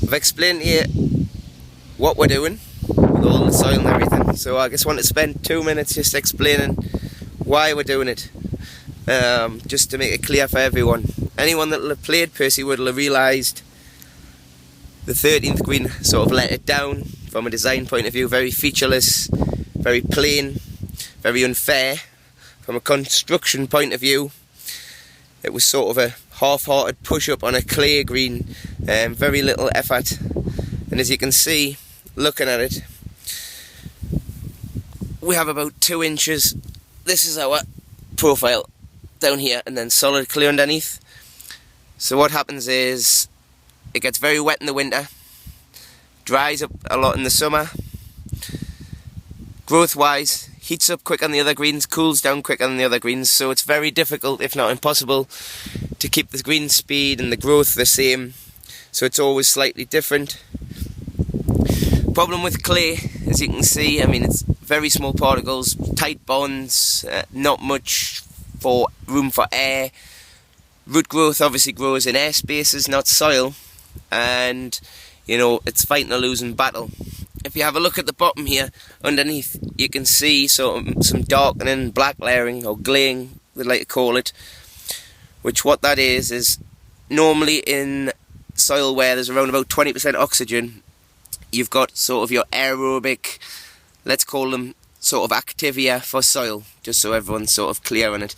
I've explained to you what we're doing with all the soil and everything, so I just want to spend 2 minutes just explaining why we're doing it, just to make it clear for everyone. Anyone that will have played Percywood will have realised the 13th green sort of let it down from a design point of view. Very featureless, very plain, very unfair. From a construction point of view, it was sort of a half-hearted push-up on a clay green, very little effort. And as you can see, looking at it, we have about 2 inches. This is our profile down here, and then solid clay underneath. So what happens is, it gets very wet in the winter, dries up a lot in the summer. Growth-wise, heats up quicker than the other greens, cools down quicker than the other greens, so it's very difficult, if not impossible, to keep the green speed and the growth the same. So it's always slightly different. Problem with clay, as you can see, I mean, it's very small particles, tight bonds, not much room for air. Root growth obviously grows in air spaces, not soil, and you know, it's fighting a losing battle. If you have a look at the bottom here, underneath, you can see sort of some darkening, black layering, or glaying, they like to call it, which what that is normally in soil where there's around about 20% oxygen, you've got sort of your aerobic, let's call them sort of activia for soil, just so everyone's sort of clear on it.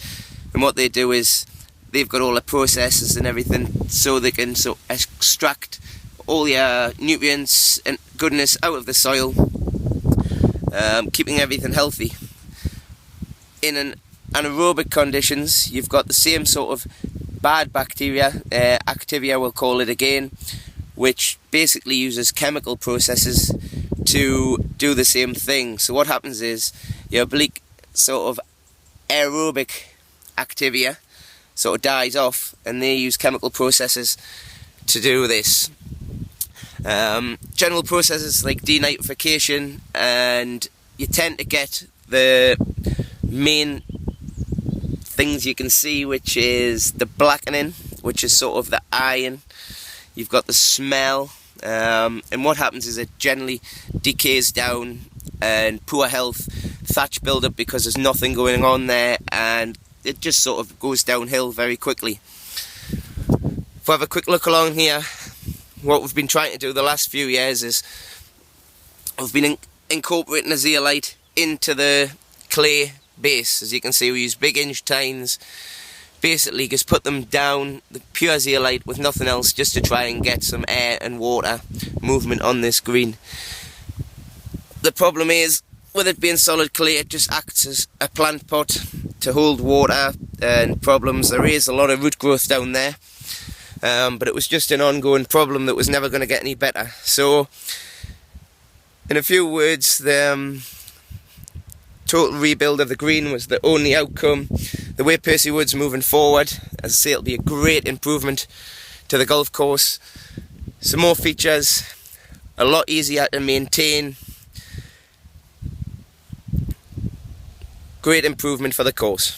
And what they do is, they've got all the processes and everything, so they can sort of extract all your nutrients and goodness out of the soil, keeping everything healthy. In an anaerobic conditions, you've got the same sort of bad bacteria, activia we'll call it again, which basically uses chemical processes to do the same thing. So what happens is, your oblique sort of aerobic activia sort of dies off, and they use chemical processes to do this. General processes like denitrification, and you tend to get the main things you can see, which is the blackening, which is sort of the iron. You've got the smell, and what happens is it generally decays down, and poor health, thatch build up because there's nothing going on there, and it just sort of goes downhill very quickly. If we have a quick look along here, what we've been trying to do the last few years is we've been incorporating a zeolite into the clay base. As you can see, we use big inch tines, basically just put them down, the pure zeolite with nothing else, just to try and get some air and water movement on this green. The problem is, with it being solid clay, it just acts as a plant pot to hold water and problems. There is a lot of root growth down there, but it was just an ongoing problem that was never going to get any better. So, in a few words, the total rebuild of the green was the only outcome. The way Percywood's moving forward, as I say, it'll be a great improvement to the golf course. Some more features, a lot easier to maintain. Great improvement for the course.